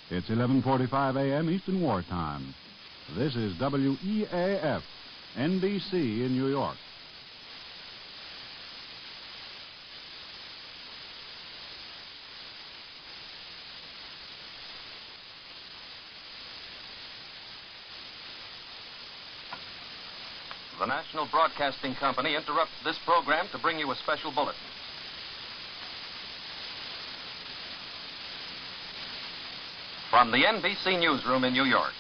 It's 11:45 a.m. Eastern Wartime. This is WEAF, NBC in New York. The National Broadcasting Company interrupts this program to bring you a special bulletin. From the NBC newsroom in New York,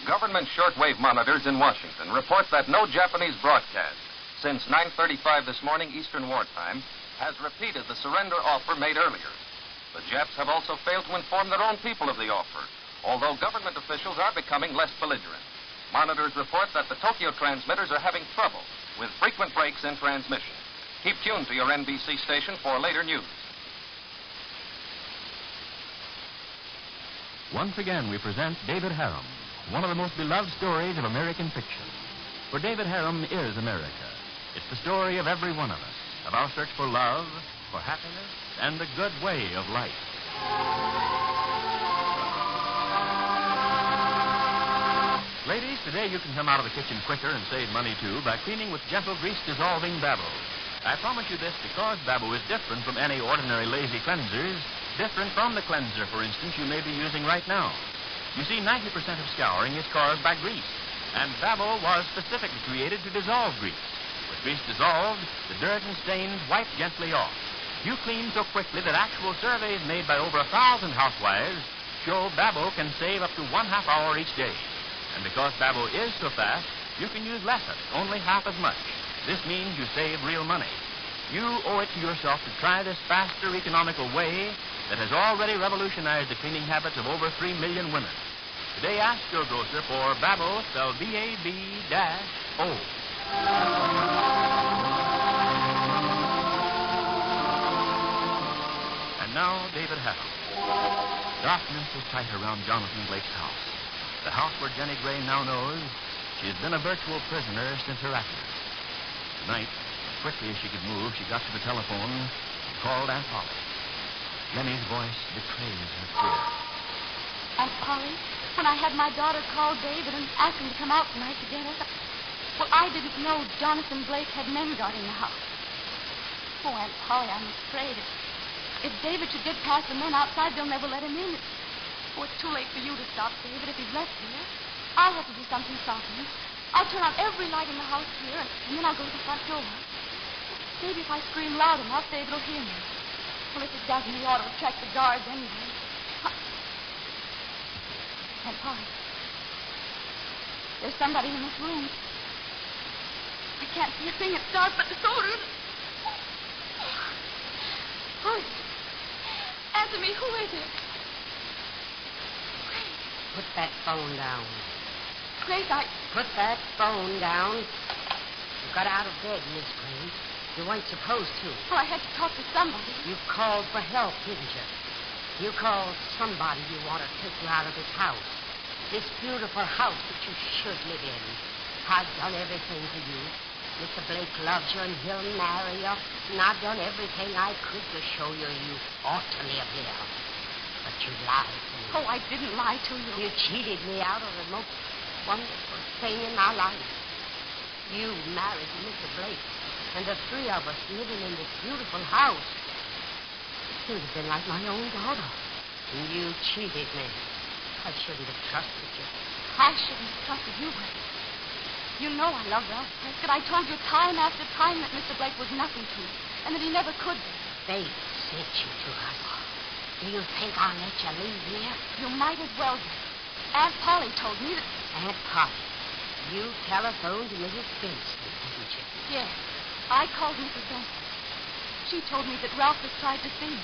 government shortwave monitors in Washington report that no Japanese broadcast since 9:35 this morning Eastern Wartime has repeated the surrender offer made earlier. The Japs have also failed to inform their own people of the offer, although government officials are becoming less belligerent. Monitors report that the Tokyo transmitters are having trouble with frequent breaks in transmission. Keep tuned to your NBC station for later news. Once again, we present David Harum, one of the most beloved stories of American fiction. For David Harum is America. It's the story of every one of us, of our search for love, for happiness, and the good way of life. Ladies, today you can come out of the kitchen quicker and save money, too, by cleaning with gentle grease-dissolving Babble. I promise you this because Babble is different from any ordinary lazy cleansers, different from the cleanser, for instance, you may be using right now. You see, 90% of scouring is caused by grease, and Babble was specifically created to dissolve grease. With grease dissolved, the dirt and stains wipe gently off. You clean so quickly that actual surveys made by over 1,000 housewives show Babble can save up to 1/2 hour each day. And because Babble is so fast, you can use less of it, only half as much. This means you save real money. You owe it to yourself to try this faster, economical way that has already revolutionized the cleaning habits of over 3 million women. Today, ask your grocer for Babble, spelled B-A-B-O. And now, David Harum. Darkness is tight around Jonathan Blake's house. The house where Jenny Gray now knows she has been a virtual prisoner since her accident. Tonight, as quickly as she could move, she got to the telephone and called Aunt Polly. Jenny's voice betrays her fear. Aunt Polly, when I had my daughter call David and ask him to come out tonight to get us, well, I didn't know Jonathan Blake had men guarding the house. Oh, Aunt Polly, I'm afraid if David should get past the men outside, they'll never let him in. Oh, it's too late for you to stop David if he's left here. I'll have to do something to stop him. I'll turn on every light in the house here, and then I'll go to the front door. Maybe if I scream loud enough, David will hear me. Well, if it doesn't, he ought to attract the guards anyway. Aunt Polly, there's somebody in this room. I can't see a thing. It's dark, but the soldiers. Who is it? Answer me. Who is it? Put that phone down. Grace, Put that phone down. You got out of bed, Miss Grace. You weren't supposed to. Oh, I had to talk to somebody. You called for help, didn't you? You called somebody you want to take you out of this house. This beautiful house that you should live in. I've done everything for you. Mr. Blake loves you and he'll marry you. And I've done everything I could to show you ought to live here. But you lied to me. Oh, I didn't lie to you. You cheated me out of the most wonderful thing in my life. You married Mr. Blake, and the three of us living in this beautiful house. You'd have been like my own daughter. And you cheated me. I shouldn't have trusted you. I shouldn't have trusted you, but you know I love Ralph Prescott. I told you time after time that Mr. Blake was nothing to me, and that he never could be. Fate sent you to us. Do you think I'll let you leave here? You might as well do. Aunt Polly told me that... Aunt Polly, you telephoned to Mrs. Benson, didn't you? Yes, I called Mrs. Benson. She told me that Ralph has tried to see me.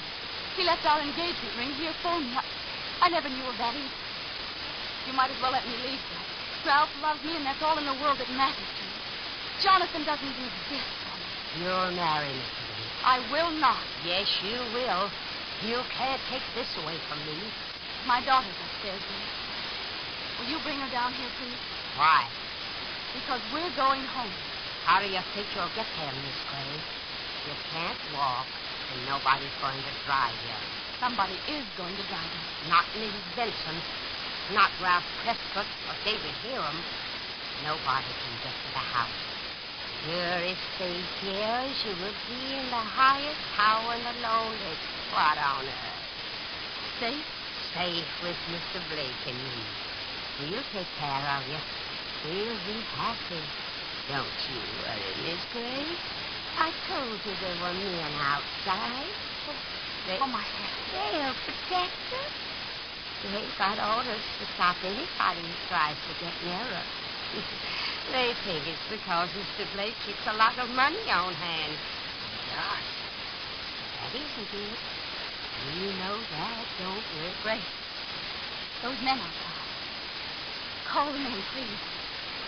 He left our engagement ring here for me. I never knew of that either. You might as well let me leave that. Ralph loves me, and that's all in the world that matters to me. Jonathan doesn't even exist for me. You'll marry Mr. Blake. I will not. Yes, you will. You can't take this away from me. My daughter's upstairs, dear. Will you bring her down here, please? Why? Because we're going home. How do you think you'll get there, Miss Gray? You can't walk. and nobody's going to drive you. Somebody is going to drive me. Not Mrs. Benson, not Ralph Prescott or David Harum. Nobody can get to the house. You're as safe here as you would be in the highest tower in the loneliest spot on earth. Safe? Safe with Mr. Blake and me. We'll take care of you. We'll be happy. Don't you worry, Miss Grace. I told you there were men outside. My head. They'll protect us. They've got orders to stop anybody who tries to get near us. They think it's because Mr. Blake keeps a lot of money on hand. Yes. That isn't it. We know that, don't we, Grace? Those men outside. Call them in, please.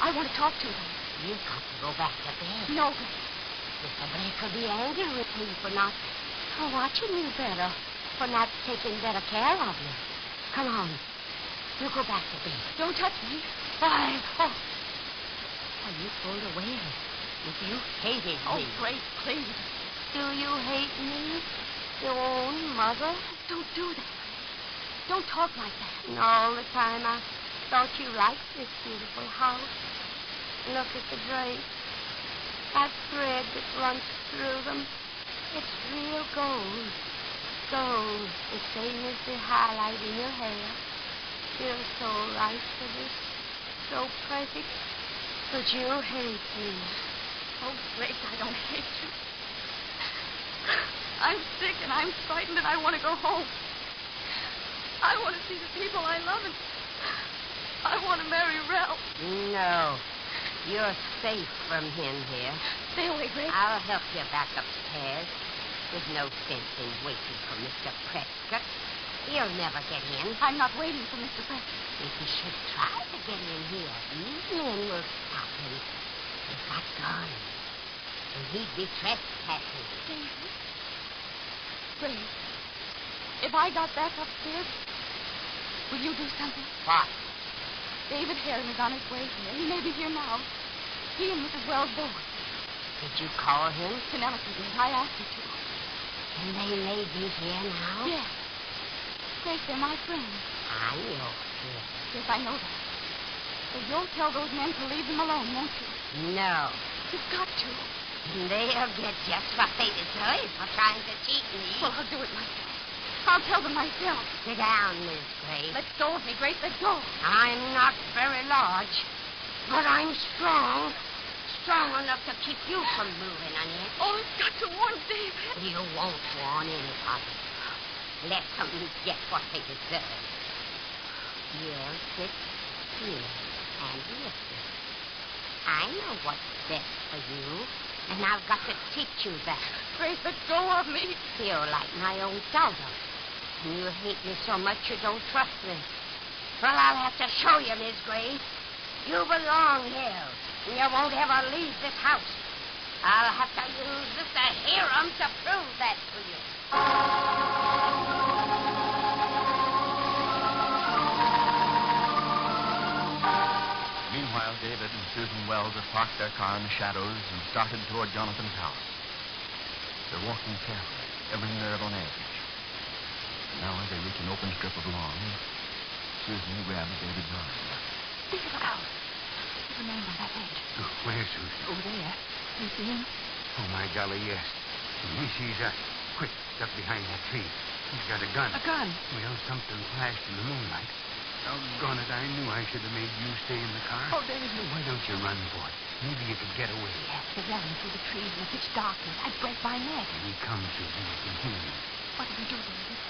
I want to talk to them. You've got to go back to bed. No, Grace. Mr. Blake will be angry with me for not watching you better, for not taking better care of you. Come on. You go back to bed. Don't touch me. Why? Oh. Are you pulled away? If you hated me. Oh, Grace, please. Do you hate me? Your own mother? Don't do that. Don't talk like that. And all the time I thought you liked this beautiful house. Look at the drapes. That thread that runs through them. It's real gold. Gold, the same as the highlight in your hair. You're so right for this. So perfect. But you hate me. Oh, Grace, I don't hate you. I'm sick and I'm frightened and I want to go home. I want to see the people I love and I want to marry Ralph. No. You're safe from him here. Stay away, Grace. I'll help you back upstairs. There's no sense in waiting for Mr. Prescott. He'll never get in. I'm not waiting for Mr. Prescott. If he should try to get in here, these men will stop him. He's got guns. And he'd be trespassing. David? Grace, if I got back upstairs, will you do something? What? David Harum is on his way here. He may be here now. He and Mrs. Wells both. Did you call him? Penelope did. I asked her to. And they may be here now? Yes. Grace, they're my friends. I know. Yes. Yes, I know that. But you'll tell those men to leave them alone, won't you? No. You've got to. They'll get just what they deserve for trying to cheat me. Well, I'll do it myself. I'll tell them myself. Sit down, Miss Grace. Let go of me, Grace. Let go. I'm not very large, but I'm strong. Strong enough to keep you from moving an inch. Oh, I've got to warn David. You won't warn anybody. Let them get what they deserve. You'll sit here and listen. I know what's best for you, and I've got to teach you that. Grace, let go of me. You're like my own daughter. You hate me so much you don't trust me. Well, I'll have to show you, Miss Grace. You belong here, and you won't ever leave this house. I'll have to use Mr. Harum to prove that to you. Meanwhile, David and Susan Wells have parked their car in the shadows and started toward Jonathan's house. They're walking carefully, every nerve on edge. Now, as they reach an open strip of lawn, Susan grabs David's arm. Look out. There's a man on that edge. Oh, where, Susan? Over there. You see him? Oh, my golly, yes. He sees us. Quick, duck behind that tree. He's got a gun. A gun. Well, something flashed in the moonlight. Doggone it, I knew I should have made you stay in the car. Oh, David. Why don't you run for it? Maybe you could get away. Yes, they're running through the trees in the pitch darkness. I'd break my neck. Here he comes, Susan. I can hear him. What did we do, David?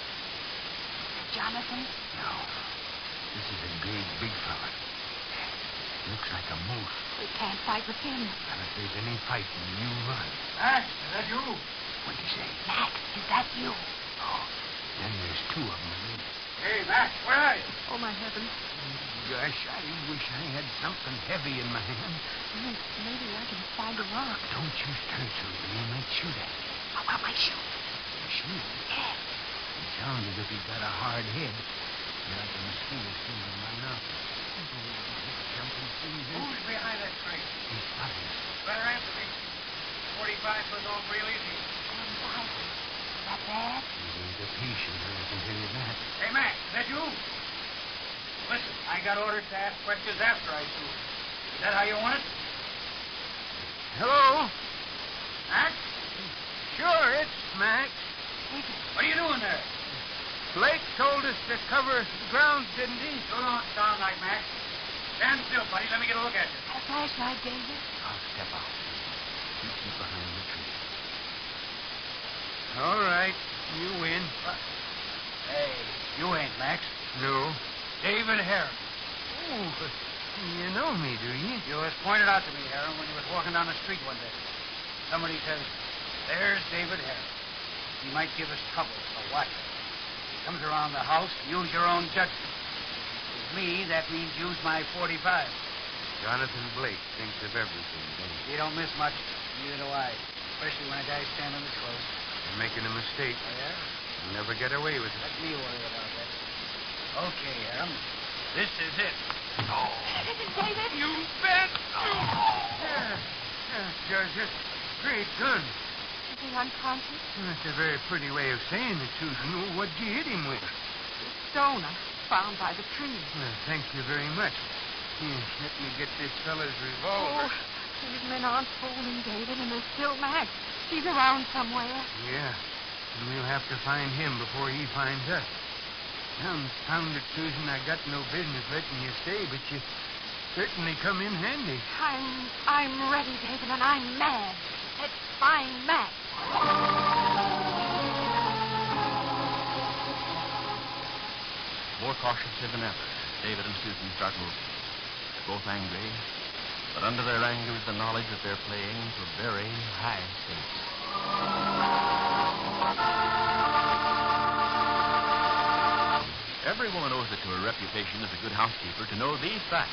Jonathan? No. This is a big fella. Looks like a moose. We can't fight with him. Well, if there's any fighting, you run. Mac, is that you? What'd you say? Mac, is that you? Oh, then there's two of them. Hey, Mac, where are you? Oh, my heavens. Gosh, I wish I had something heavy in my hand. Maybe I can find a rock. Don't you stir, Susan. You might shoot at me. How about my shoe? Shoot? Yes. It sounds as if he's got a hard head. But I can see his finger right up. Jumping Susan. Who's behind that tree? He's spotted us. Better answer me. 45 goes off real easy. Stand by. that bad? He ain't a patient, I can tell you that. Hey, Mac, is that you? Listen, I got orders to ask questions after I shoot. Is that how you want it? Hello? Mac? Sure, it's Max. What are you doing there? Blake told us to cover the grounds, didn't he? You don't sound like Mac. Stand still, buddy. Let me get a look at you. A flashlight, David. I'll step out. You keep behind the tree. All right, you win. Hey, you ain't Max. No. David Harum. Oh, you know me, do you? You was pointed out to me, Harum, when you was walking down the street one day. Somebody says, there's David Harum. He might give us trouble, so watch it. He comes around the house, use your own judgment. With me, that means use my 45. Jonathan Blake thinks of everything, don't he? He don't miss much. Neither do I. Especially when a guy's standing this close. You're making a mistake. Oh, yeah? You'll never get away with it. Let me worry about that. Okay, Harum. This is it. David? You bet! Yeah, Judge, that's a great gun. Is he unconscious? That's a very pretty way of saying it, Susan. What'd you hit him with? The stone I found by the tree. Well, thank you very much. Here, let me get this fella's Oh, revolver. these men aren't fooling, David, and there's still Max. He's around somewhere. Yeah, and we'll have to find him before he finds us. Confound it, Susan, I got no business letting you stay, but you certainly come in handy. I'm ready, David, and I'm mad. Let's find Max. More cautiously than ever, David and Susan start moving. They're both angry, but under their anger is the knowledge that they're playing for very high stakes. Every woman owes it to her reputation as a good housekeeper to know these facts.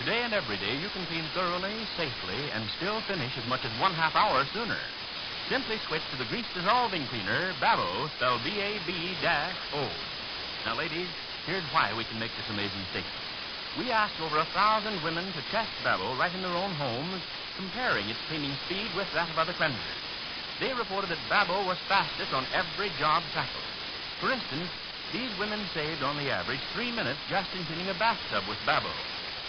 Today and every day, you can clean thoroughly, safely, and still finish as much as 1/2 hour sooner. Simply switch to the grease-dissolving cleaner, Babo, spelled B-A-B-O. Now, ladies, here's why we can make this amazing statement. We asked over 1,000 women to test Babo right in their own homes, comparing its cleaning speed with that of other cleansers. They reported that Babo was fastest on every job tackled. For instance, these women saved, on the average, 3 minutes just in cleaning a bathtub with Babo.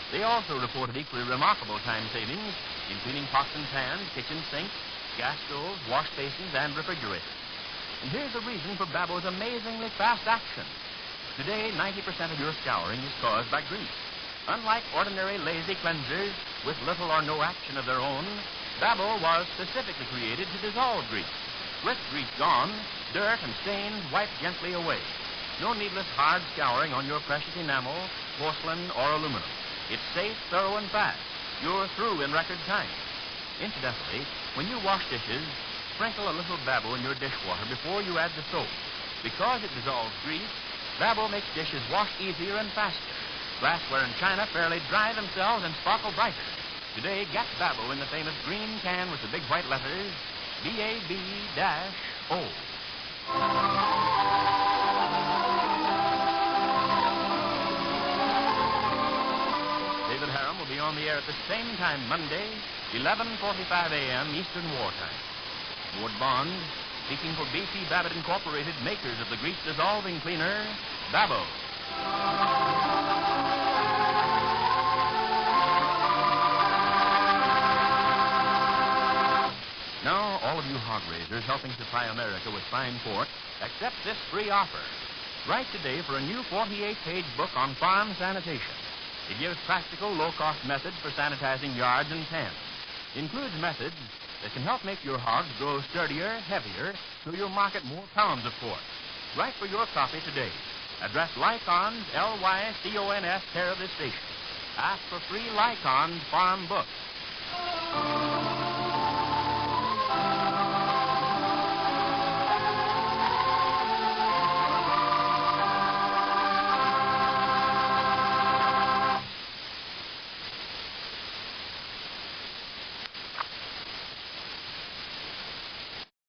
They also reported equally remarkable time savings in cleaning pots and pans, kitchen sinks, gas stoves, wash basins, and refrigerators. And here's the reason for Babo's amazingly fast action. Today, 90% of your scouring is caused by grease. Unlike ordinary lazy cleansers with little or no action of their own, Babo was specifically created to dissolve grease. With grease gone, dirt and stains wipe gently away. No needless hard scouring on your precious enamel, porcelain, or aluminum. It's safe, thorough, and fast. You're through in record time. Incidentally, when you wash dishes, sprinkle a little Babo in your dishwater before you add the soap. Because it dissolves grease, Babo makes dishes wash easier and faster. Glassware and china fairly dry themselves and sparkle brighter. Today, get Babo in the famous green can with the big white letters, B-A-B-O. David Harum will be on the air at the same time Monday, 11:45 a.m. Eastern Wartime. Ward Bond, speaking for B.C. Babbitt Incorporated, makers of the grease-dissolving cleaner, Babo. Now, all of you hog raisers helping supply America with fine pork, accept this free offer. Write today for a new 48-page book on farm sanitation. It gives practical, low-cost methods for sanitizing yards and pens. It includes methods that can help make your hogs grow sturdier, heavier, so you'll market more pounds of pork. Write for your copy today. Address Lycons, Lycons, care of this station. Ask for free Lycons farm book.